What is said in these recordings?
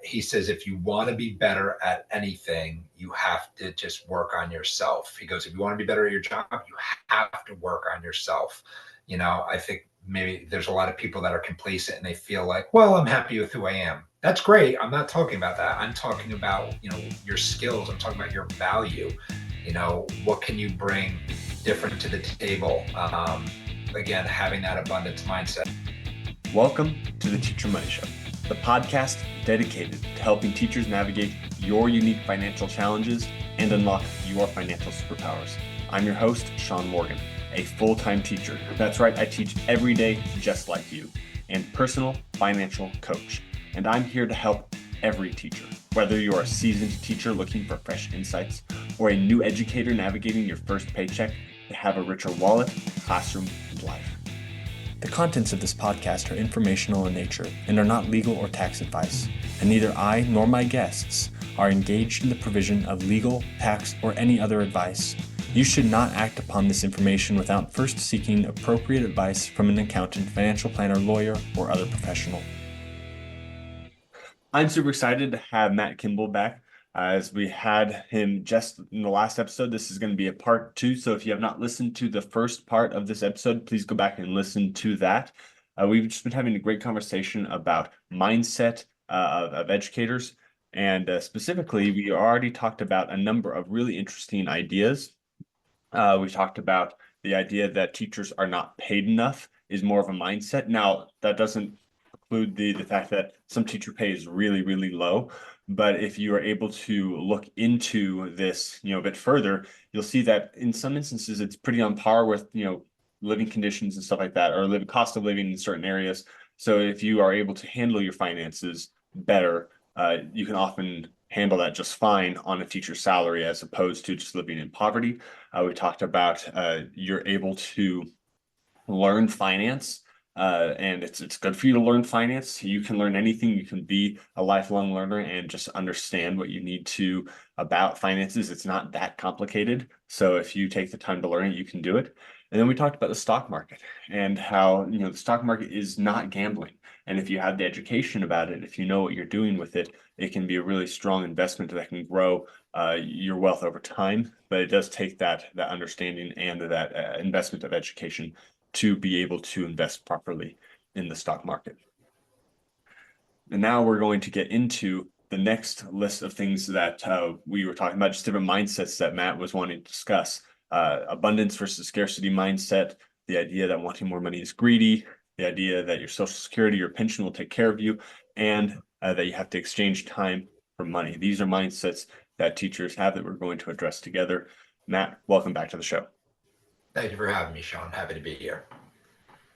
he says, if you want to be better at anything, you have to just work on yourself. He goes, if you want to be better at your job, you have to work on yourself. I think maybe there's a lot of people that are complacent and they feel like, well, I'm happy with who I am. That's great. I'm not talking about that. I'm talking about, your skills. I'm talking about your value. What can you bring different to the table? Again, having that abundance mindset. Welcome to the Teacher Money Show, the podcast dedicated to helping teachers navigate your unique financial challenges and unlock your financial superpowers. I'm your host, Sean Morgan, a full-time teacher. That's right, I teach every day just like you, and personal financial coach. And I'm here to help every teacher, whether you're a seasoned teacher looking for fresh insights or a new educator navigating your first paycheck, to have a richer wallet, classroom, and life. The contents of this podcast are informational in nature and are not legal or tax advice, and neither I nor my guests are engaged in the provision of legal, tax, or any other advice. You should not act upon this information without first seeking appropriate advice from an accountant, financial planner, lawyer, or other professional. I'm super excited to have Matt Kimbell back. As we had him just in the last episode, this is going to be a part 2. So if you have not listened to the first part of this episode, please go back and listen to that. We've just been having a great conversation about mindset of educators. And specifically, we already talked about a number of really interesting ideas. We talked about the idea that teachers are not paid enough is more of a mindset. Now, that doesn't include the fact that some teacher pay is really, really low. But if you are able to look into this, a bit further, you'll see that in some instances, it's pretty on par with, living conditions and stuff like that, or cost of living in certain areas. So if you are able to handle your finances better, you can often handle that just fine on a teacher's salary as opposed to just living in poverty. We talked about you're able to learn finance. And it's good for you to learn finance. You can learn anything. You can be a lifelong learner and just understand what you need to about finances. It's not that complicated. So if you take the time to learn it, you can do it. And then we talked about the stock market and how, the stock market is not gambling. And if you have the education about it, if you know what you're doing with it, it can be a really strong investment that can grow your wealth over time. But it does take that understanding and that investment of education to be able to invest properly in the stock market. And now we're going to get into the next list of things that we were talking about, just different mindsets that Matt was wanting to discuss. Abundance versus scarcity mindset, the idea that wanting more money is greedy, the idea that your Social Security, your pension will take care of you, and that you have to exchange time for money. These are mindsets that teachers have that we're going to address together. Matt, welcome back to the show. Thank you for having me, Sean. Happy to be here.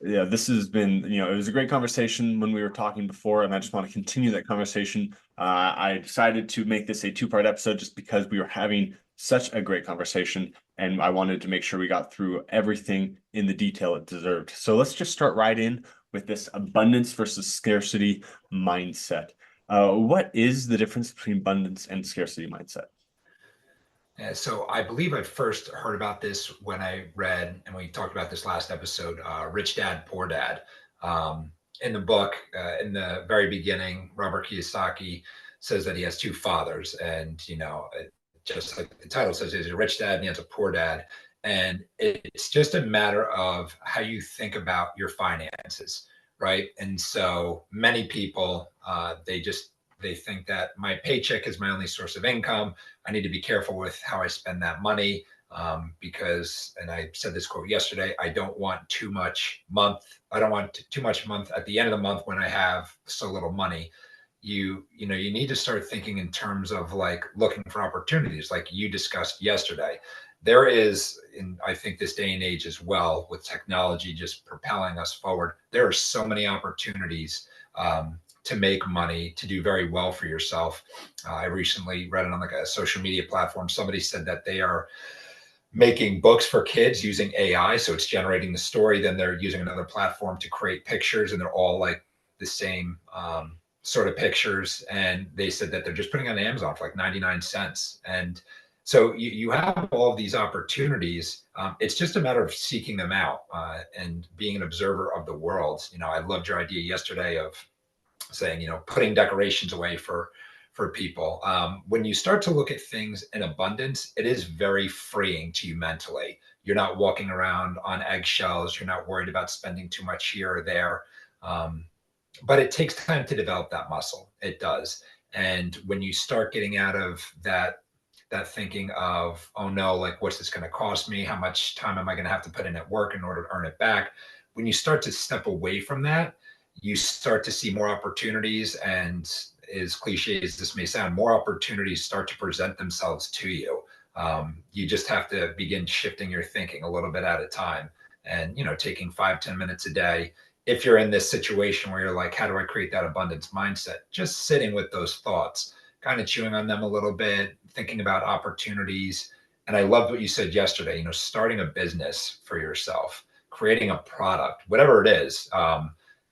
Yeah, this has been, it was a great conversation when we were talking before, and I just want to continue that conversation. I decided to make this a 2-part episode just because we were having such a great conversation, and I wanted to make sure we got through everything in the detail it deserved. So let's just start right in with this abundance versus scarcity mindset. What is the difference between abundance and scarcity mindset? So I believe I first heard about this when I read, and we talked about this last episode, Rich Dad, Poor Dad. In the book, in the very beginning, Robert Kiyosaki says that he has 2 fathers. And, just like the title says, he's a rich dad and he has a poor dad. And it's just a matter of how you think about your finances, right? And so many people, they think that my paycheck is my only source of income. I need to be careful with how I spend that money because, and I said this quote yesterday, I don't want too much I don't want too much month at the end of the month when I have so little money. You need to start thinking in terms of like looking for opportunities like you discussed yesterday. There is, in I think this day and age as well, with technology just propelling us forward, there are so many opportunities to make money, to do very well for yourself. I recently read it on like a social media platform. Somebody said that they are making books for kids using AI. So it's generating the story. Then they're using another platform to create pictures, and they're all like the same sort of pictures. And they said that they're just putting on Amazon for like 99 cents. And so you have all of these opportunities. It's just a matter of seeking them out and being an observer of the world. I loved your idea yesterday of saying, putting decorations away for people. When you start to look at things in abundance, it is very freeing to you mentally. You're not walking around on eggshells. You're not worried about spending too much here or there. Um, but it takes time to develop that muscle. It does. And when you start getting out of that thinking of, oh no, like what's this going to cost me? How much time am I going to have to put in at work in order to earn it back? When you start to step away from that, you start to see more opportunities. And as cliche as this may sound, more opportunities start to present themselves to you. You just have to begin shifting your thinking a little bit at a time, and taking 5-10 minutes a day. If you're in this situation where you're like, how do I create that abundance mindset? Just sitting with those thoughts, kind of chewing on them a little bit, thinking about opportunities. And I loved what you said yesterday, starting a business for yourself, creating a product, whatever it is.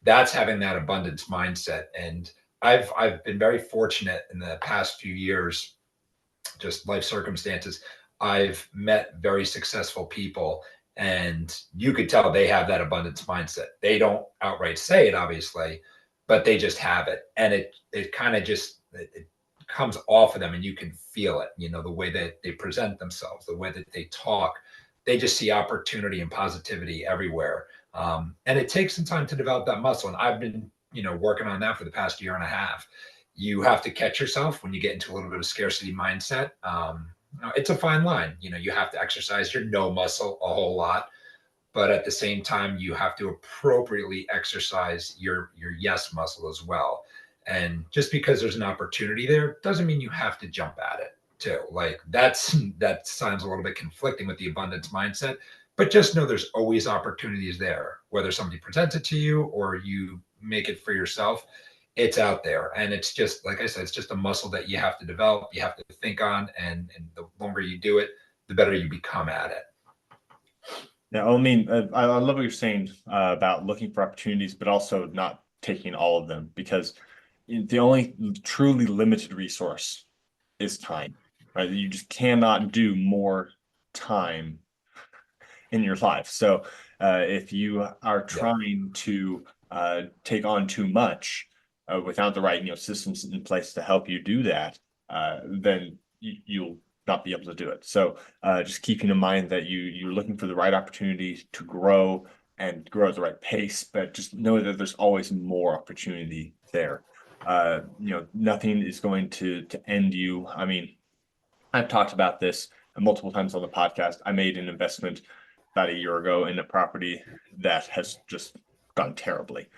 That's having that abundance mindset. And I've been very fortunate in the past few years, just life circumstances. I've met very successful people, and you could tell they have that abundance mindset. They don't outright say it, obviously, but they just have it. And it kind of just, it comes off of them, and you can feel it, the way that they present themselves, the way that they talk. They just see opportunity and positivity everywhere. And it takes some time to develop that muscle. And I've been, working on that for the past year and a half. You have to catch yourself when you get into a little bit of scarcity mindset. It's a fine line. You have to exercise your no muscle a whole lot, but at the same time, you have to appropriately exercise your yes muscle as well. And just because there's an opportunity there doesn't mean you have to jump at it too. Like that sounds a little bit conflicting with the abundance mindset, but just know there's always opportunities there, whether somebody presents it to you or you make it for yourself. It's out there, and it's just, like I said, it's just a muscle that you have to develop, you have to think on, and the longer you do it, the better you become at it. Yeah, I mean, I love what you're saying about looking for opportunities, but also not taking all of them, because the only truly limited resource is time, right? You just cannot do more time in your life. So if you are Yeah. trying to take on too much without the right systems in place to help you do that, then you'll not be able to do it. So just keeping in mind that you're looking for the right opportunity to grow and grow at the right pace, but just know that there's always more opportunity there. Nothing is going to end you. I mean, I've talked about this multiple times on the podcast. I made an investment about a year ago in a property that has just gone terribly.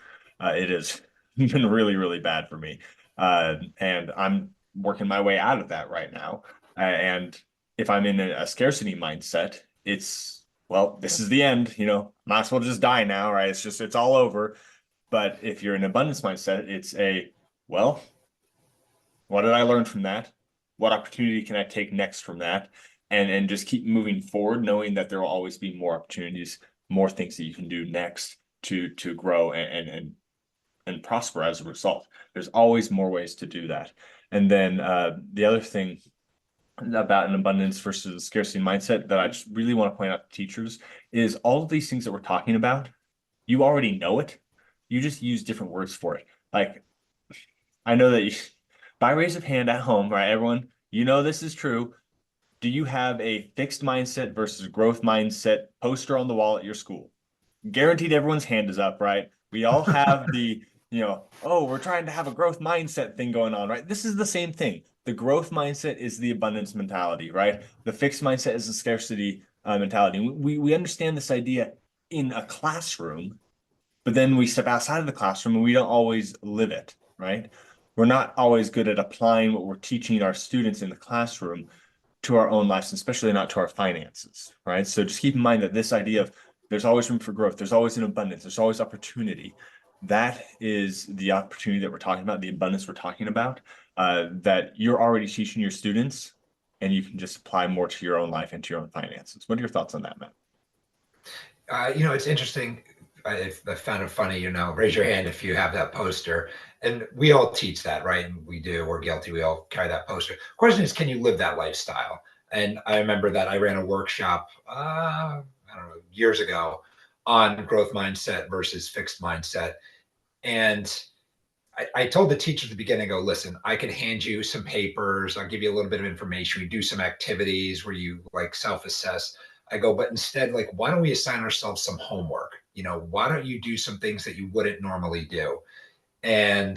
It has been really, really bad for me. And I'm working my way out of that right now. And if I'm in a scarcity mindset, it's, well, this is the end, might as well just die now, right? It's all over. But if you're in abundance mindset, it's well, what did I learn from that? What opportunity can I take next from that? And just keep moving forward, knowing that there will always be more opportunities, more things that you can do next to grow and prosper as a result. There's always more ways to do that. And then the other thing about an abundance versus scarcity mindset that I just really want to point out to teachers is all of these things that we're talking about, you already know it. You just use different words for it. Like, I know that by raise of hand at home, right, everyone, this is true. Do you have a fixed mindset versus growth mindset poster on the wall at your school? Guaranteed everyone's hand is up, right? We all have the, oh, we're trying to have a growth mindset thing going on, right? This is the same thing. The growth mindset is the abundance mentality, right? The fixed mindset is the scarcity mentality. We understand this idea in a classroom, but then we step outside of the classroom and we don't always live it, right? We're not always good at applying what we're teaching our students in the classroom to our own lives, especially not to our finances, right? So just keep in mind that this idea of there's always room for growth, there's always an abundance, there's always opportunity. That is the opportunity that we're talking about, the abundance we're talking about, that you're already teaching your students, and you can just apply more to your own life and to your own finances. What are your thoughts on that, Matt? It's interesting. I found it funny, raise your hand if you have that poster. And we all teach that, right? And we do, we're guilty. We all carry that poster. Question is, can you live that lifestyle? And I remember that I ran a workshop, I don't know, years ago on growth mindset versus fixed mindset. And I told the teacher at the beginning, I go, listen, I can hand you some papers. I'll give you a little bit of information. We do some activities where you like self-assess. I go, but instead, like, why don't we assign ourselves some homework? Why don't you do some things that you wouldn't normally do? And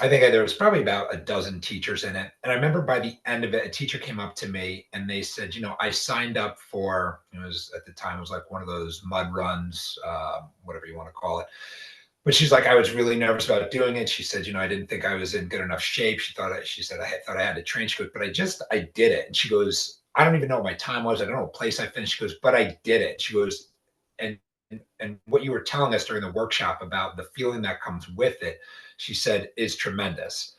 I think there was probably about a dozen teachers in it. And I remember by the end of it, a teacher came up to me and they said, I signed up for, it was at the time, it was like one of those mud runs, whatever you want to call it. But she's like, I was really nervous about doing it. She said, I didn't think I was in good enough shape. She said, thought I had to train. She goes, but I did it. And she goes, I don't even know what my time was. I don't know what place I finished. She goes, but I did it. She goes, and and what you were telling us during the workshop about the feeling that comes with it, she said, is tremendous.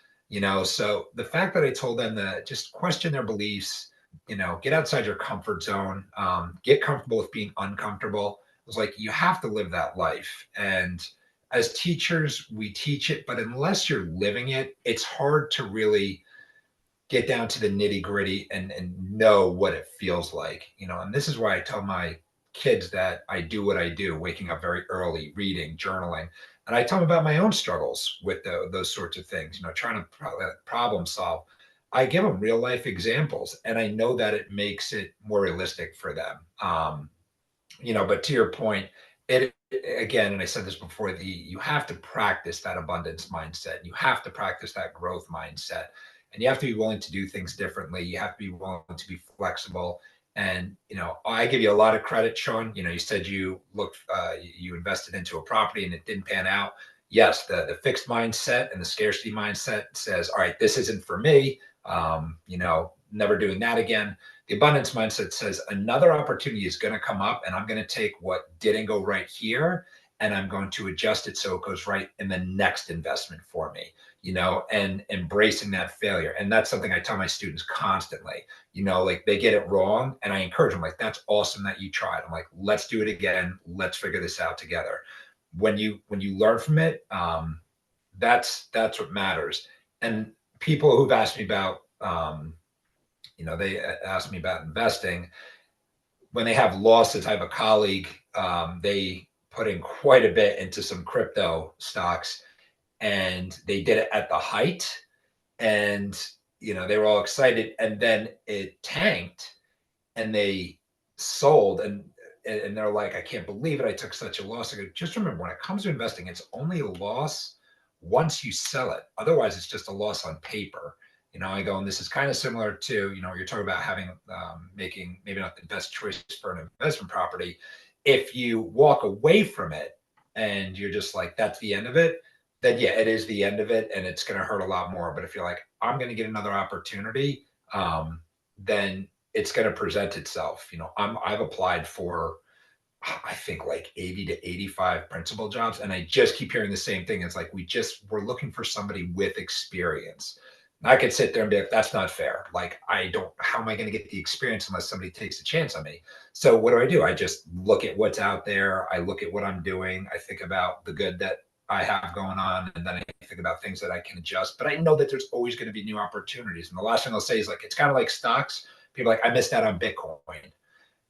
So the fact that I told them to just question their beliefs, get outside your comfort zone, get comfortable with being uncomfortable. It was like, you have to live that life. And as teachers, we teach it, but unless you're living it, it's hard to really get down to the nitty gritty and know what it feels like, and this is why I tell my kids that I do what I do, waking up very early, reading, journaling. And I tell them about my own struggles with those sorts of things, trying to problem solve. I give them real life examples and I know that it makes it more realistic for them. But to your point, it again, and I said this before, you have to practice that abundance mindset. You have to practice that growth mindset. And you have to be willing to do things differently. You have to be willing to be flexible. And I give you a lot of credit, Sean. You said you invested into a property and it didn't pan out. Yes, the fixed mindset and the scarcity mindset says, all right, this isn't for me. Never doing that again. The abundance mindset says another opportunity is going to come up and I'm going to take what didn't go right here and I'm going to adjust it so it goes right in the next investment for me, and embracing that failure. And that's something I tell my students constantly, like they get it wrong and I encourage them, like, that's awesome that you tried. I'm like, let's do it again. Let's figure this out together. When you learn from it, that's what matters. And people who've asked me about, they asked me about investing when they have losses. I have a colleague, they put in quite a bit into some crypto stocks and they did it at the height and, they were all excited and then it tanked and they sold and they're like, I can't believe it. I took such a loss. I go, just remember when it comes to investing, it's only a loss once you sell it. Otherwise it's just a loss on paper. I go, and this is kind of similar to, you're talking about having, making maybe not the best choice for an investment property. If you walk away from it and you're just like, that's the end of it, then yeah, it is the end of it and it's going to hurt a lot more. But if you're like, I'm going to get another opportunity, then it's going to present itself. I've applied for, I think like 80 to 85 principal jobs. And I just keep hearing the same thing. It's like, we're looking for somebody with experience. I could sit there and be like, that's not fair. Like, how am I going to get the experience unless somebody takes a chance on me? So what do? I just look at what's out there. I look at what I'm doing. I think about the good that I have going on. And then I think about things that I can adjust. But I know that there's always going to be new opportunities. And the last thing I'll say is like, it's kind of like stocks. People are like, I missed out on Bitcoin.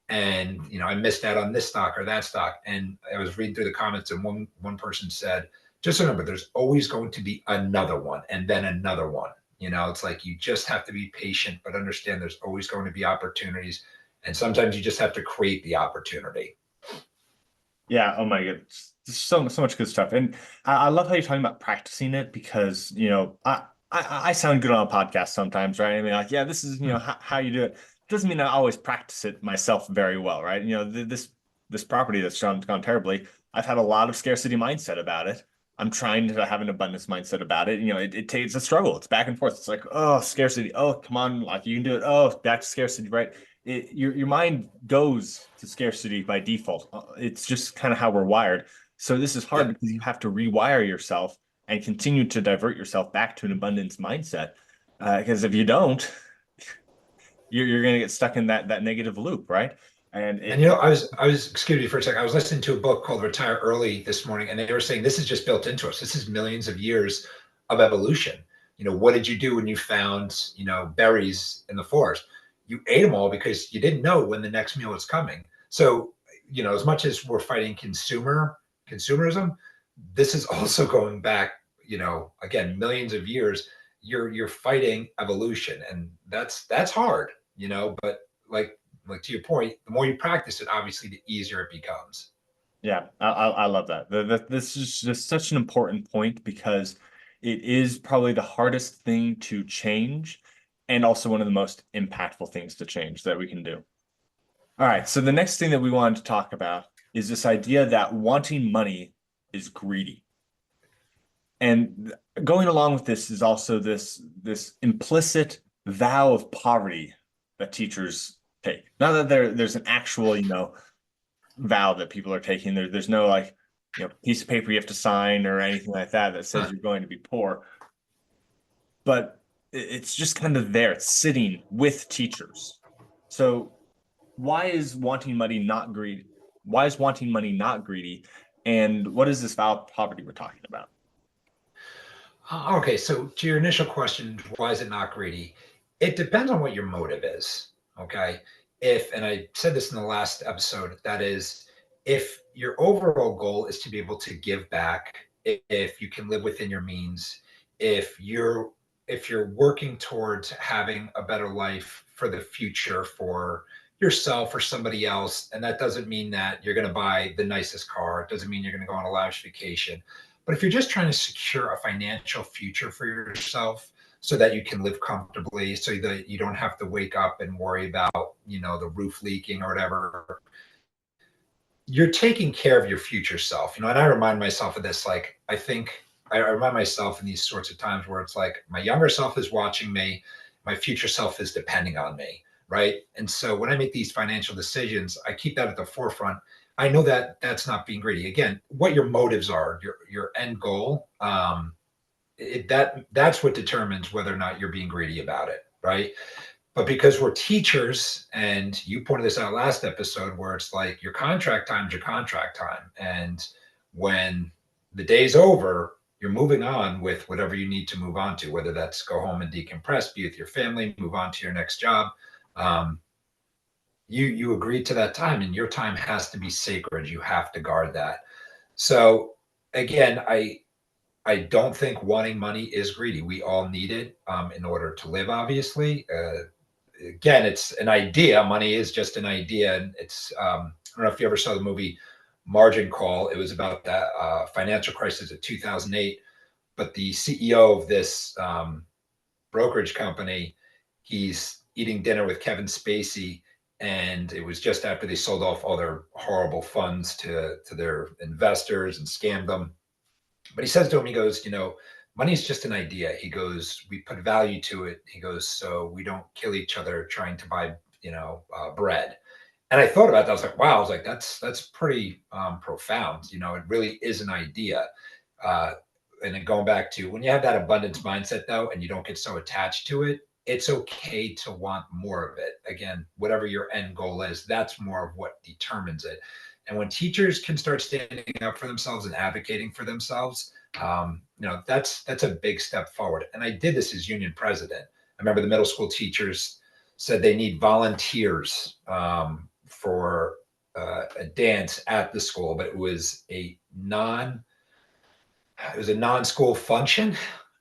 And, I missed out on this stock or that stock. And I was reading through the comments and one person said, just remember, there's always going to be another one and then another one. It's like you just have to be patient, but understand there's always going to be opportunities. And sometimes you just have to create the opportunity. Yeah. Oh my goodness. So much good stuff. And I love how you're talking about practicing it because, I sound good on a podcast sometimes, right? I mean, like, yeah, this is, how you do it. Doesn't mean I always practice it myself very well, right? This property that's gone terribly, I've had a lot of scarcity mindset about it. I'm trying to have an abundance mindset about it. It takes a struggle. It's back and forth. It's like, oh, scarcity. Oh, come on, like you can do it. Oh, back to scarcity, right? Your mind goes to scarcity by default. It's just kind of how we're wired. So this is hard because you have to rewire yourself and continue to divert yourself back to an abundance mindset. Because if you don't, you're going to get stuck in that negative loop, right? And I was excuse me for a second. I was listening to a book called Retire Early this morning, and they were saying this is just built into us. This is millions of years of evolution. What did you do when you found, berries in the forest? You ate them all because you didn't know when the next meal was coming. So, as much as we're fighting consumerism, this is also going back again, millions of years, you're fighting evolution, and that's hard, but like to your point, the more you practice it, obviously the easier it becomes. Yeah, I love that. This is just such an important point because it is probably the hardest thing to change and also one of the most impactful things to change that we can do. All right, so the next thing that we wanted to talk about is this idea that wanting money is greedy. And going along with this is also this implicit vow of poverty that teachers take. Not that there's an actual, vow that people are taking. There's no like, piece of paper you have to sign or anything like that that says you're going to be poor. But it's just kind of there. It's sitting with teachers. So why is wanting money not greedy? Why is wanting money not greedy? And what is this vow of poverty we're talking about? Okay, so to your initial question, why is it not greedy? It depends on what your motive is. Okay. And I said this in the last episode, that is, if your overall goal is to be able to give back, if you can live within your means, if you're if you're working towards having a better life for the future for yourself or somebody else, and that doesn't mean that you're going to buy the nicest car, it doesn't mean you're going to go on a lavish vacation, but if you're just trying to secure a financial future for yourself so that you can live comfortably, so that you don't have to wake up and worry about, the roof leaking or whatever, you're taking care of your future self. And I remind myself of this, like, I remind myself in these sorts of times where it's like my younger self is watching me, my future self is depending on me. Right. And so when I make these financial decisions, I keep that at the forefront. I know that that's not being greedy. Again, what your motives are, your end goal, that's what determines whether or not you're being greedy about it. Right. But because we're teachers, and you pointed this out last episode, where it's like your contract time is your contract time. And when the day's over, you're moving on with whatever you need to move on to, whether that's go home and decompress, be with your family, move on to your next job. Um, you agreed to that time, and your time has to be sacred. You have to guard that. So again, I don't think wanting money is greedy. We all need it in order to live, obviously. Again, it's an idea. Money is just an idea. And I don't know if you ever saw the movie Margin Call. It was about that financial crisis of 2008. But the CEO of this brokerage company, he's eating dinner with Kevin Spacey. And it was just after they sold off all their horrible funds to their investors and scammed them. But he says to him, he goes, money's just an idea. He goes, we put value to it. He goes, so we don't kill each other trying to buy, bread. And I thought about that. I was like, wow. I was like, that's pretty profound. It really is an idea. Uh, and then going back to when you have that abundance mindset, though, and you don't get so attached to it, it's okay to want more of it. Again, whatever your end goal is, that's more of what determines it. And when teachers can start standing up for themselves and advocating for themselves, that's a big step forward. And I did this as union president. I remember the middle school teachers said they need volunteers for a dance at the school, but it was a non-school function.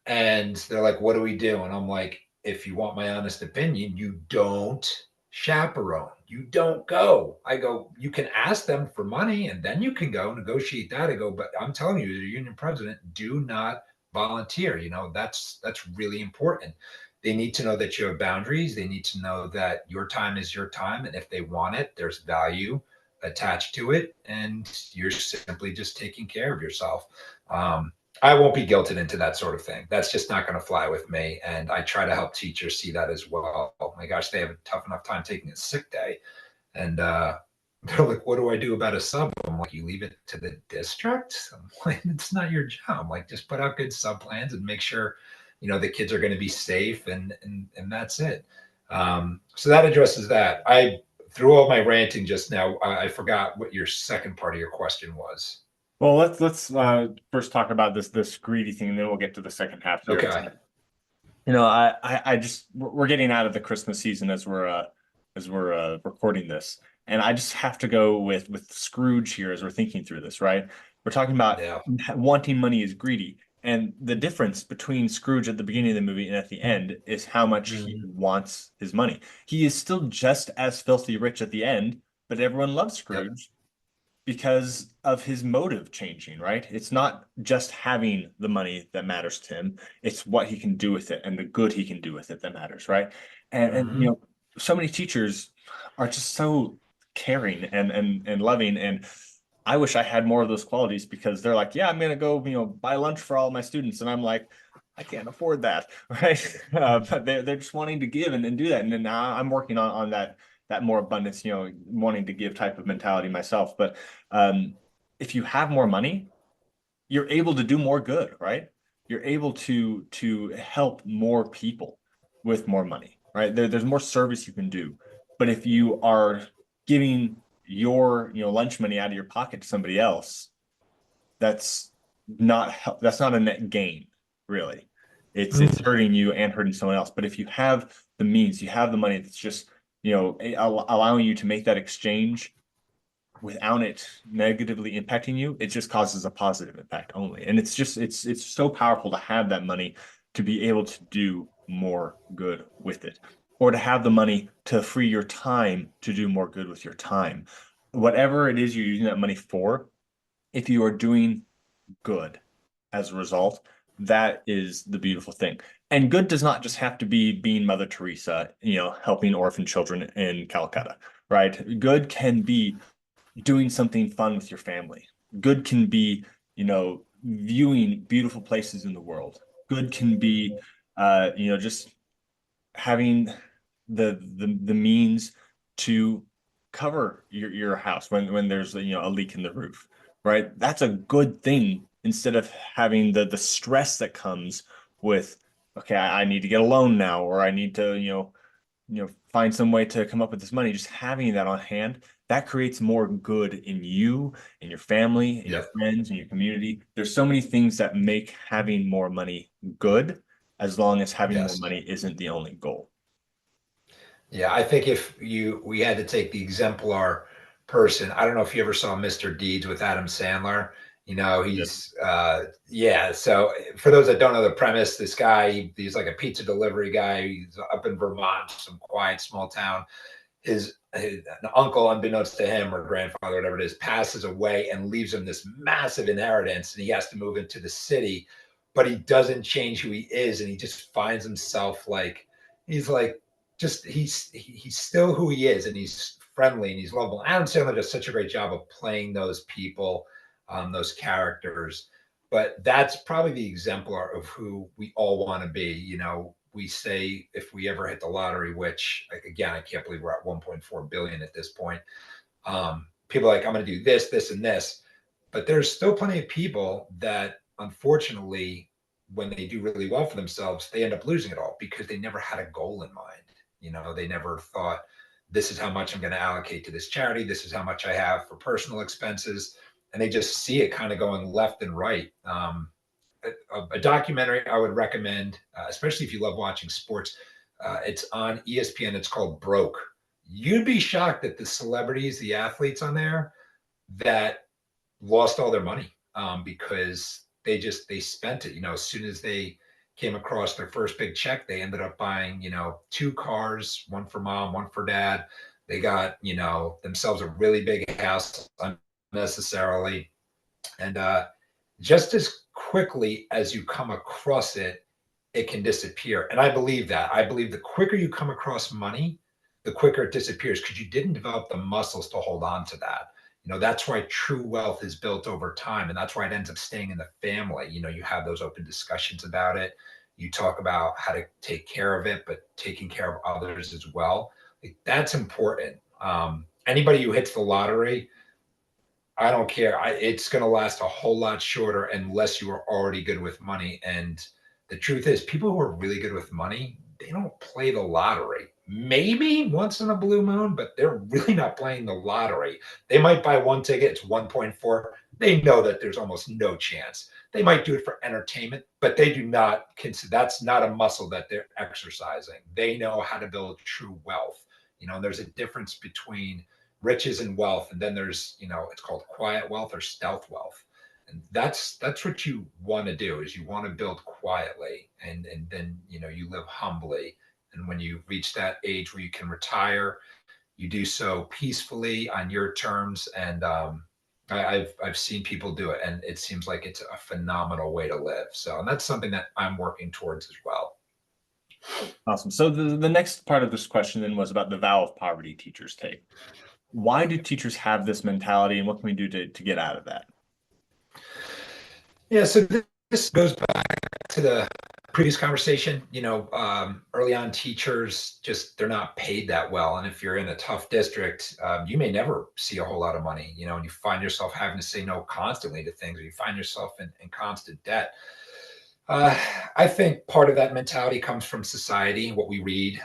And they're like, what do we do? And I'm like, if you want my honest opinion, you don't chaperone. You don't go. I go, you can ask them for money and then you can go negotiate that. I go, but I'm telling you, as a union president, do not volunteer. That's really important. They need to know that you have boundaries. They need to know that your time is your time. And if they want it, there's value attached to it. And you're simply just taking care of yourself. I won't be guilted into that sort of thing. That's just not going to fly with me. And I try to help teachers see that as well. Oh my gosh, they have a tough enough time taking a sick day. And they're like, what do I do about a sub? I'm like, you leave it to the district? I'm like, it's not your job. I'm like, just put out good sub plans and make sure, the kids are going to be safe, and that's it. So that addresses that. Through all my ranting just now, I forgot what your second part of your question was. Well, let's first talk about this greedy thing, and then we'll get to the second half here. Okay. I just we're getting out of the Christmas season as we're recording this, and I just have to go with Scrooge here as we're thinking through this, right? We're talking about Yeah. wanting money is greedy. And the difference between Scrooge at the beginning of the movie and at the end is how much he Mhm. wants his money. He is still just as filthy rich at the end, but everyone loves Yep. Scrooge because of his motive changing, right? It's not just having the money that matters to him, it's what he can do with it and the good he can do with it that matters, right? And Hmm. so many teachers are just so caring and loving, and I wish I had more of those qualities because they're like, yeah, I'm gonna go, buy lunch for all my students, and I'm like, I can't afford that, right? But they're just wanting to give and do that, and then now I'm working on that more abundance, wanting to give type of mentality myself. But um, if you have more money, you're able to do more good, right? You're able to help more people with more money, right? There's more service you can do. But if you are giving your, lunch money out of your pocket to somebody else, that's that's not a net gain, really. It's hurting you and hurting someone else. But if you have the means, you have the money that's just, allowing you to make that exchange without it negatively impacting you, it just causes a positive impact only. And it's so powerful to have that money to be able to do more good with it, or to have the money to free your time to do more good with your time. Whatever it is you're using that money for, if you are doing good as a result, that is the beautiful thing. And good does not just have to be being Mother Teresa, helping orphan children in Calcutta, right? Good can be doing something fun with your family. Good can be, viewing beautiful places in the world. Good can be, just having the means to cover your house when there's a leak in the roof, right? That's a good thing instead of having the stress that comes with, okay, I need to get a loan now, or I need to, find some way to come up with this money. Just having that on hand, that creates more good in you, in your family, in your Yep. friends, in your community. There's so many things that make having more money good, as long as having more Yes. money isn't the only goal. Yeah, I think if we had to take the exemplar person, I don't know if you ever saw Mr. Deeds with Adam Sandler. Yeah. Yeah. So for those that don't know the premise, this guy, he's like a pizza delivery guy. He's up in Vermont, some quiet small town. His uncle, unbeknownst to him or grandfather, whatever it is, passes away and leaves him this massive inheritance, and he has to move into the city, but he doesn't change who he is, and he just finds himself like he's like just he's still who he is, and he's friendly and he's lovable. Adam Sandler does such a great job of playing those people, those characters. But that's probably the exemplar of who we all want to be. We say if we ever hit the lottery, which again, I can't believe we're at 1.4 billion at this point. People are like, I'm going to do this, this, and this. But there's still plenty of people that, unfortunately, when they do really well for themselves, they end up losing it all because they never had a goal in mind. They never thought, this is how much I'm going to allocate to this charity. This is how much I have for personal expenses. And they just see it kind of going left and right. A documentary I would recommend, especially if you love watching sports. It's on ESPN. It's called Broke. You'd be shocked at the celebrities, the athletes on there that lost all their money because they spent it. As soon as they came across their first big check, they ended up buying two cars, one for mom, one for dad. They got themselves a really big house unnecessarily, and just as quickly as you come across it, it can disappear. And I believe that. I believe the quicker you come across money, the quicker it disappears because you didn't develop the muscles to hold on to that. That's why true wealth is built over time. And that's why it ends up staying in the family. You have those open discussions about it. You talk about how to take care of it, but taking care of others as well. Like, that's important. Anybody who hits the lottery, I don't care. It's going to last a whole lot shorter unless you are already good with money. And the truth is, people who are really good with money, they don't play the lottery. Maybe once in a blue moon, but they're really not playing the lottery. They might buy one ticket, it's 1.4. They know that there's almost no chance. They might do it for entertainment, but they do not consider that's not a muscle that they're exercising. They know how to build true wealth. There's a difference between riches and wealth, and then there's it's called quiet wealth or stealth wealth. And that's what you want to do, is you want to build quietly, and then you live humbly. And when you reach that age where you can retire, you do so peacefully on your terms. And I've seen people do it, and it seems like it's a phenomenal way to live. So, and that's something that I'm working towards as well. Awesome. So the next part of this question then was about the vow of poverty teachers take. Why do teachers have this mentality, and what can we do to get out of that? Yeah, so this goes back to the previous conversation. Early on, teachers just, they're not paid that well, and if you're in a tough district, you may never see a whole lot of money. And you find yourself having to say no constantly to things, or you find yourself in constant debt. Uh, I think part of that mentality comes from society, what we read.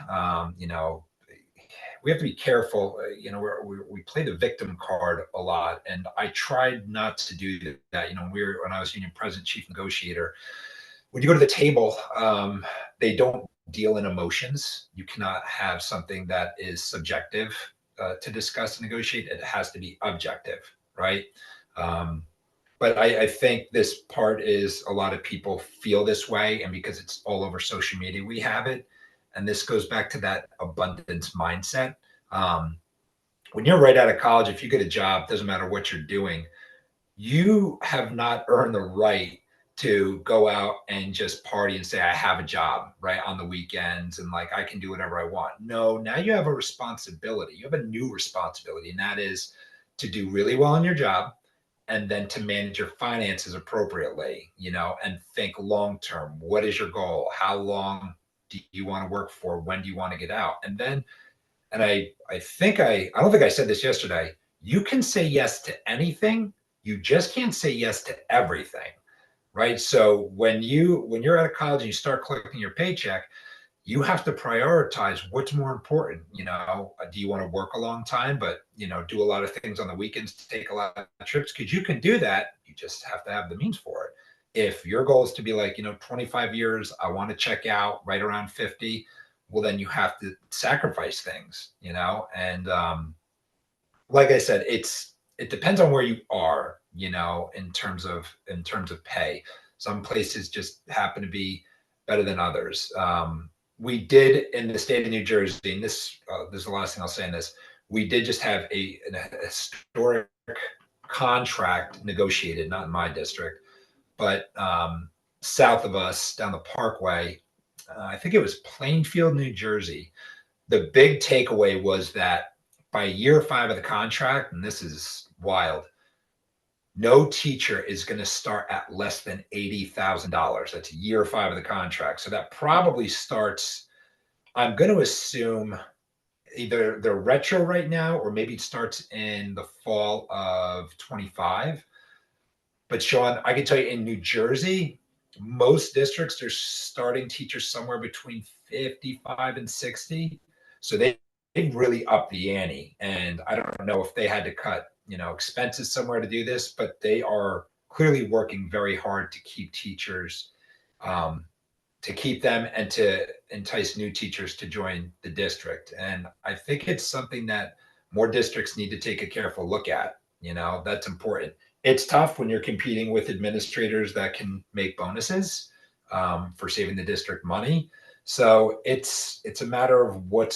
We have to be careful. We play the victim card a lot, and I tried not to do that. When I was union president, chief negotiator, when you go to the table, they don't deal in emotions. You cannot have something that is subjective to discuss and negotiate. It has to be objective, right? Um, but I think this part is, a lot of people feel this way, and because it's all over social media, we have it. And this goes back to that abundance mindset. Um, when you're right out of college, if you get a job, doesn't matter what you're doing, you have not earned the right to go out and just party and say, I have a job, right, on the weekends, and like I can do whatever I want. No, now you have a responsibility. You have a new responsibility, and that is to do really well in your job, and then to manage your finances appropriately, and think long term. What is your goal? How long do you want to work for? When do you want to get out? And then, and I don't think I said this yesterday. You can say yes to anything. You just can't say yes to everything, right? So when you're out of college and you start collecting your paycheck, you have to prioritize what's more important. Do you want to work a long time, but do a lot of things on the weekends, to take a lot of trips? Because you can do that. You just have to have the means for it. If your goal is to be like, 25 years, I want to check out right around 50, well, then you have to sacrifice things, and like I said, it depends on where you are, in terms of pay. Some places just happen to be better than others. We did, in the state of New Jersey, and this is the last thing I'll say in this. We did just have an historic contract negotiated, not in my district, but south of us down the Parkway. I think it was Plainfield, New Jersey. The big takeaway was that by year 5 of the contract, and this is wild, no teacher is going to start at less than $80,000. That's year 5 of the contract. So that probably starts, I'm going to assume, either they're retro right now, or maybe it starts in the fall of 25. But Sean, I can tell you, in New Jersey, most districts are starting teachers somewhere between 55 and 60. So they really up the ante. And I don't know if they had to cut, expenses somewhere to do this, but they are clearly working very hard to keep teachers, um, to keep them, and to entice new teachers to join the district. And I think it's something that more districts need to take a careful look at. That's important. It's tough when you're competing with administrators that can make bonuses, for saving the district money. So it's a matter of what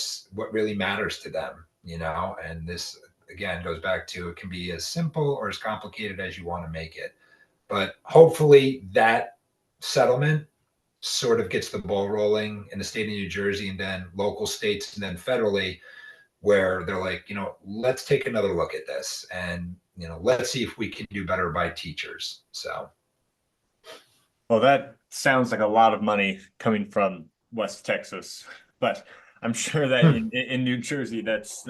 really matters to them, and this again goes back to, it can be as simple or as complicated as you want to make it. But hopefully that settlement sort of gets the ball rolling in the state of New Jersey, and then local states, and then federally, where they're like, let's take another look at this, and let's see if we can do better by teachers. So, Well, that sounds like a lot of money coming from West Texas, but I'm sure that in New Jersey, that's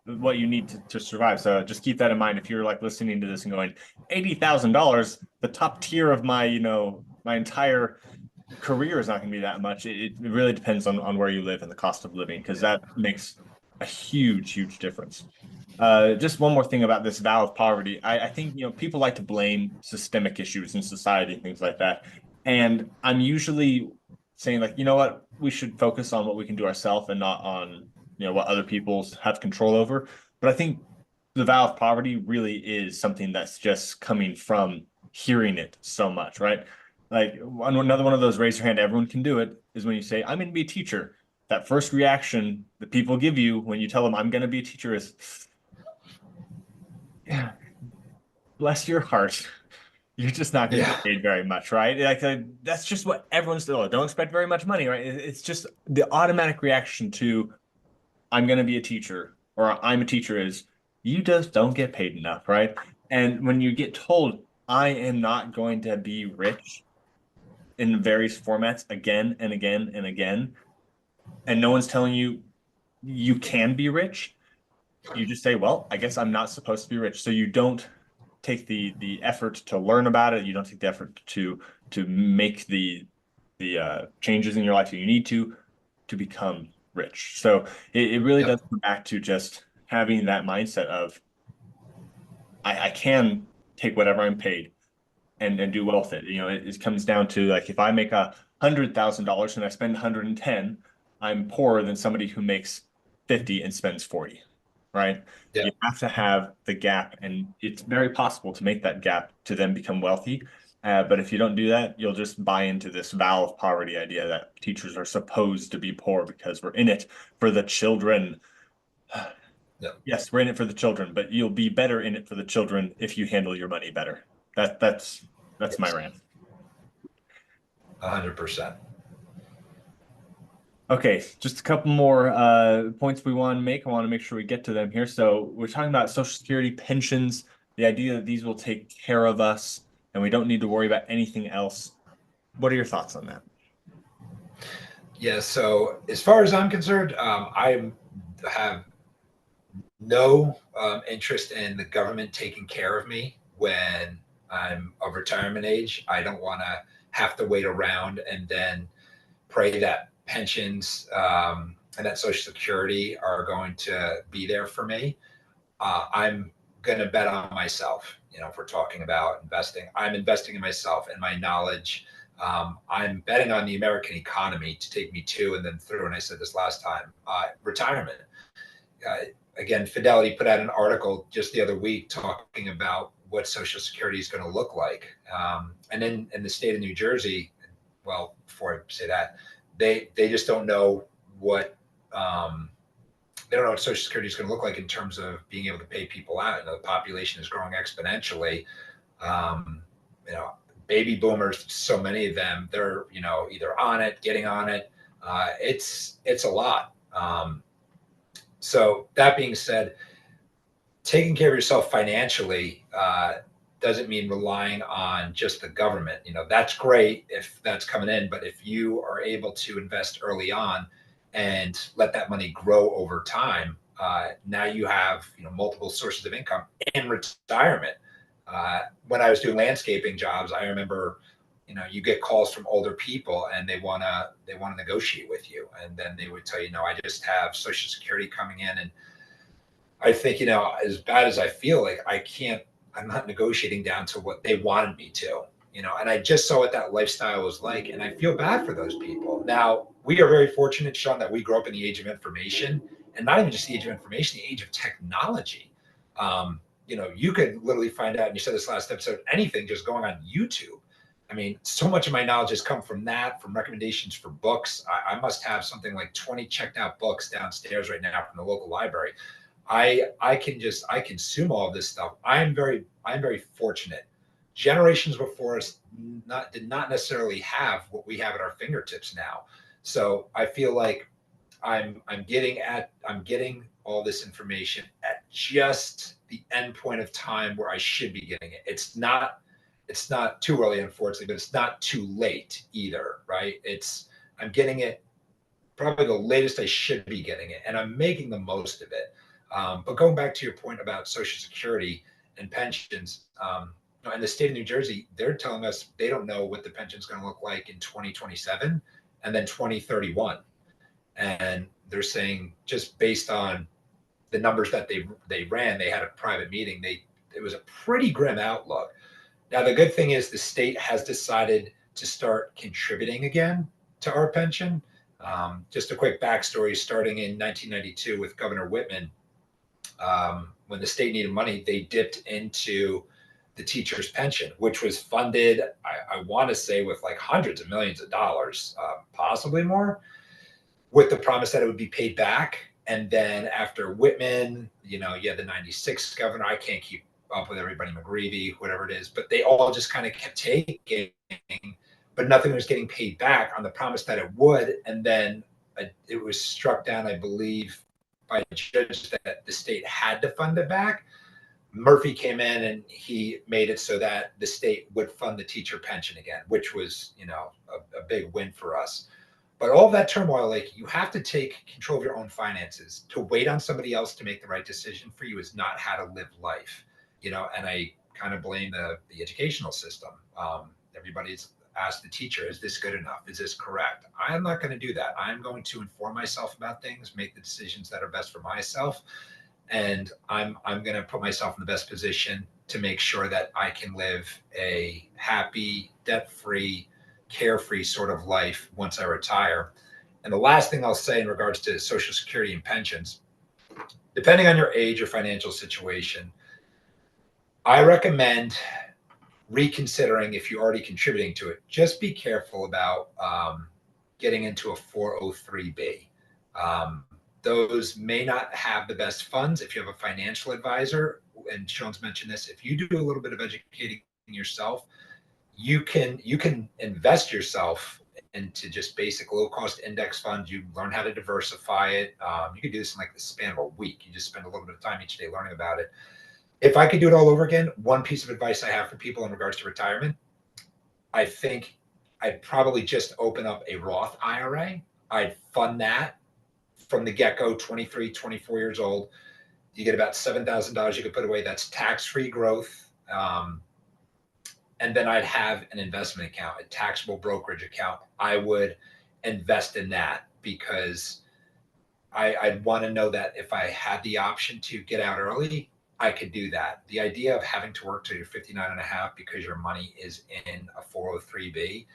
what you need to survive. So just keep that in mind if you're like listening to this and going, $80,000, the top tier of my my entire career is not going to be that much. It really depends on where you live and the cost of living, because that makes a huge difference. Just one more thing about this vow of poverty. I think people like to blame systemic issues in society and things like that. And I'm usually saying, like, you know what, we should focus on what we can do ourselves and not on what other people have control over. But I think the vow of poverty really is something that's just coming from hearing it so much, right? Like another one of those raise your hand, everyone can do it, is when you say, I'm going to be a teacher. That first reaction that people give you when you tell them I'm going to be a teacher is, yeah, bless your heart. You're just not going to Yeah. get paid very much, right? Like that's just what everyone's doing. Don't expect very much money, right? It's just the automatic reaction to I'm going to be a teacher or I'm a teacher is you just don't get paid enough, right? And when you get told I am not going to be rich in various formats again and again and again, and no one's telling you you can be rich, you just say, well, I guess I'm not supposed to be rich. So you don't take the effort to learn about it. You don't take the effort to make the changes in your life that you need to become rich. So it really does Yep. come back to just having that mindset of I can take whatever I'm paid and do well with it. It comes down to like if I make $100,000 and I spend 110, I'm poorer than somebody who makes 50 and spends 40, right? Yeah. You have to have the gap, and it's very possible to make that gap to then become wealthy. But if you don't do that, you'll just buy into this vow of poverty idea that teachers are supposed to be poor because we're in it for the children. Yeah. Yes, we're in it for the children, but you'll be better in it for the children if you handle your money better. That's my Yes. rant. 100%. Okay, just a couple more points we want to make. I want to make sure we get to them here. So we're talking about Social Security pensions, the idea that these will take care of us and we don't need to worry about anything else. What are your thoughts on that? Yeah. So as far as I'm concerned, I have no interest in the government taking care of me when I'm of retirement age. I don't want to have to wait around and then pray that pensions and that Social Security are going to be there for me. I'm going to bet on myself. If we're talking about investing, I'm investing in myself and my knowledge. I'm betting on the American economy to take me to and then through. And I said this last time, retirement. Uh, Again, Fidelity put out an article just the other week talking about what Social Security is going to look like. And then in the state of New Jersey, well, before I say that, they just don't know what they don't know what Social Security is going to look like in terms of being able to pay people out. The population is growing exponentially. Um, you know, Baby boomers, so many of them, they're either on it, getting on it. It's a lot. So that being said, taking care of yourself financially doesn't mean relying on just the government. That's great if that's coming in, but if you are able to invest early on and let that money grow over time, now you have multiple sources of income in retirement. When I was doing landscaping jobs, I remember you get calls from older people and they want to negotiate with you, and then they would tell you, no, I just have Social Security coming in. And I think, as bad as I feel, like I'm not negotiating down to what they wanted me to, and I just saw what that lifestyle was like. And I feel bad for those people. Now, we are very fortunate, Sean, that we grew up in the age of information, and not even just the age of information, the age of technology. You could literally find out, and you said this last episode, anything just going on YouTube. I mean, so much of my knowledge has come from that, from recommendations for books. I must have something like 20 checked out books downstairs right now from the local library. I consume all of this stuff. I'm very fortunate. Generations before us did not necessarily have what we have at our fingertips now. So I feel like I'm getting all this information at just the end point of time where I should be getting it. It's not too early, unfortunately, but it's not too late either, right? I'm getting it probably the latest I should be getting it, and I'm making the most of it. But going back to your point about Social Security and pensions, in the state of New Jersey, they're telling us they don't know what the pension is going to look like in 2027 and then 2031, and they're saying just based on the numbers that they ran, they had a private meeting. It was a pretty grim outlook. Now the good thing is the state has decided to start contributing again to our pension. Just a quick backstory: starting in 1992 with Governor Whitman, when the state needed money, they dipped into the teacher's pension, which was funded, I want to say, with like hundreds of millions of dollars, possibly more, with the promise that it would be paid back. And then after Whitman, you know, you had the 96 governor. I can't keep up with everybody, McGreevy, whatever it is, but they all just kind of kept taking, but nothing was getting paid back on the promise that it would. And then it was struck down, I believe, by a judge that the state had to fund it back. Murphy came in and he made it so that the state would fund the teacher pension again, which was, you know, a big win for us. But all that turmoil, like, you have to take control of your own finances. To wait on somebody else to make the right decision for you is not how to live life, you know. And I kind of blame the educational system. Everybody's asked the teacher, is this good enough? Is this correct? I'm not going to do that. I'm going to inform myself about things, make the decisions that are best for myself, and I'm going to put myself in the best position to make sure that I can live a happy, debt-free, carefree sort of life once I retire. And the last thing I'll say in regards to Social Security and pensions, depending on your age or financial situation, I recommend reconsidering if you're already contributing to it. Just be careful about getting into a 403B. Those may not have the best funds. If you have a financial advisor, and Sean's mentioned this, if you do a little bit of educating yourself, you can invest yourself into just basic low cost index funds. You learn how to diversify it. You could do this in like the span of a week. You just spend a little bit of time each day learning about it. If I could do it all over again, one piece of advice I have for people in regards to retirement, I think I'd probably just open up a Roth IRA. I'd fund that from the get-go, 23, 24 years old. You get about $7,000 you could put away. That's tax-free growth. And then I'd have an investment account, a taxable brokerage account. I would invest in that because I'd want to know that if I had the option to get out early, I could do that. The idea of having to work till you're 59 and a half because your money is in a 403B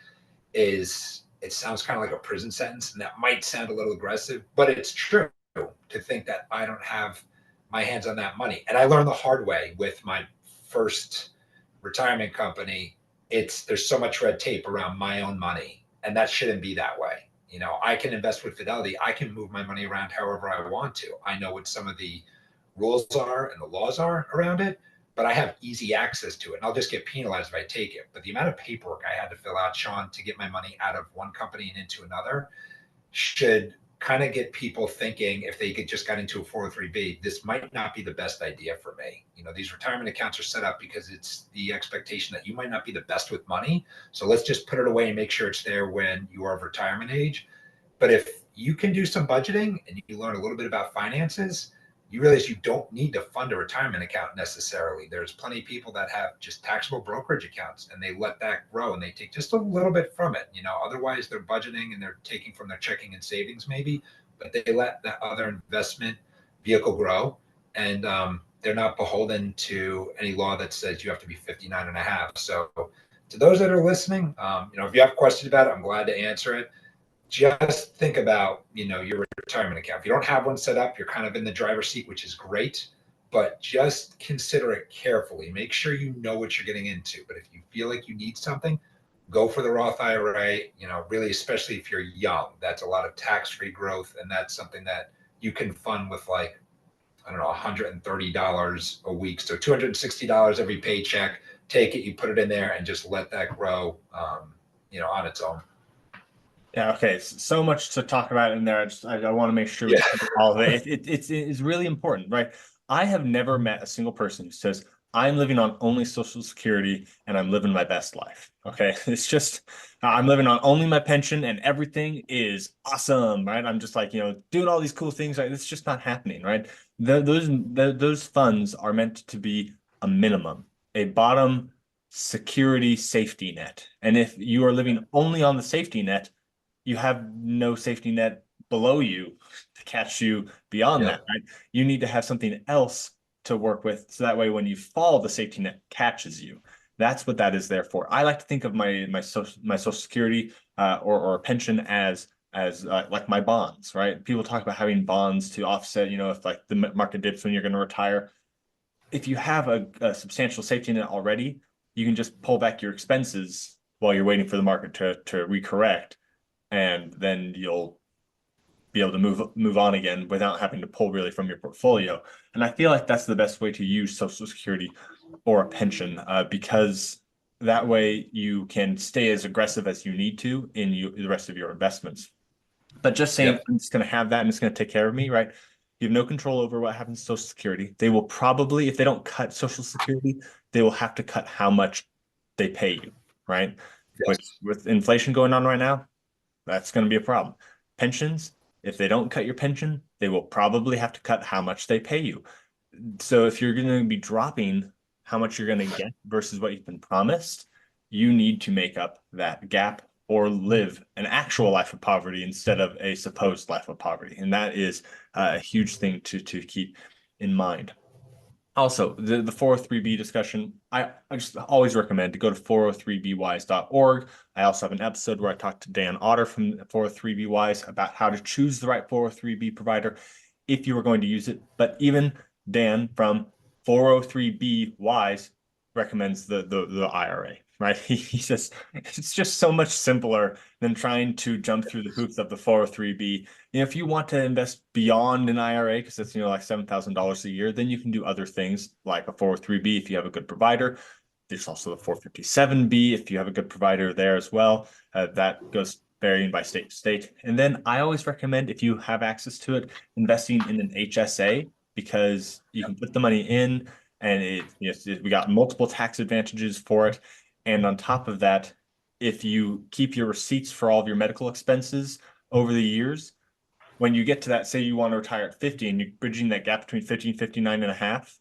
is, it sounds kind of like a prison sentence, and that might sound a little aggressive, but it's true to think that I don't have my hands on that money. And I learned the hard way with my first retirement company. There's so much red tape around my own money, and that shouldn't be that way. You know, I can invest with Fidelity. I can move my money around however I want to. I know what some of the rules are and the laws are around it, but I have easy access to it. And I'll just get penalized if I take it. But the amount of paperwork I had to fill out, Sean, to get my money out of one company and into another should kind of get people thinking, if they just got into a 403B, this might not be the best idea for me. You know, these retirement accounts are set up because it's the expectation that you might not be the best with money. So let's just put it away and make sure it's there when you are of retirement age. But if you can do some budgeting and you learn a little bit about finances, you realize you don't need to fund a retirement account necessarily. There's plenty of people that have just taxable brokerage accounts and they let that grow and they take just a little bit from it. You know, otherwise they're budgeting and they're taking from their checking and savings maybe, but they let that other investment vehicle grow, and they're not beholden to any law that says you have to be 59 and a half. So to those that are listening, you know, if you have questions about it, I'm glad to answer it. Just think about, you know, your retirement account. If you don't have one set up, you're kind of in the driver's seat, which is great, but just consider it carefully. Make sure you know what you're getting into. But if you feel like you need something, go for the Roth IRA, you know, really, especially if you're young. That's a lot of tax-free growth, and that's something that you can fund with, like, I don't know, $130 a week. So $260 every paycheck. Take it, you put it in there, and just let that grow, you know, on its own. Yeah, okay. So much to talk about in there. I want to make sure we Yeah. cover all of it. It's really important, right? I have never met a single person who says, I'm living on only Social Security and I'm living my best life. Okay. It's just, I'm living on only my pension and everything is awesome, right? I'm just like, you know, doing all these cool things. Right? It's just not happening, right? Those funds are meant to be a minimum, a bottom security safety net. And if you are living only on the safety net, you have no safety net below you to catch you beyond that, Yep. right? You need to have something else to work with, so that way when you fall, the safety net catches you. That's what that is there for. I like to think of my social security or pension as like my bonds, right? People talk about having bonds to offset, you know, if like the market dips when you're going to retire. if you have a substantial safety net already, you can just pull back your expenses while you're waiting for the market to recorrect, and then you'll be able to move on again without having to pull really from your portfolio. And I feel like that's the best way to use Social Security or a pension, because that way you can stay as aggressive as you need to in the rest of your investments. But just saying, Yep. I'm just going to have that and it's going to take care of me, right? You have no control over what happens to Social Security. They will probably, if they don't cut Social Security, they will have to cut how much they pay you, right? Which, Yes. with inflation going on right now, that's going to be a problem. Pensions, if they don't cut your pension, they will probably have to cut how much they pay you. So if you're going to be dropping how much you're going to get versus what you've been promised, you need to make up that gap or live an actual life of poverty instead of a supposed life of poverty. And that is a huge thing to keep in mind. Also, the 403b discussion, I just always recommend to go to 403bwise.org. I also have an episode where I talked to Dan Otter from 403bwise about how to choose the right 403b provider if you are going to use it. But even Dan from 403b wise recommends the IRA, right? He says it's just so much simpler than trying to jump through the hoops of the 403b. If you want to invest beyond an IRA, because it's like $7,000 a year, then you can do other things like a 403b if you have a good provider. There's also the 457b if you have a good provider there as well. That goes varying by state to state. And then I always recommend, if you have access to it, investing in an HSA, because you can put the money in and we got multiple tax advantages for it. And on top of that, if you keep your receipts for all of your medical expenses over the years, when you get to that, say you want to retire at 50 and you're bridging that gap between 50 and 59 and a half,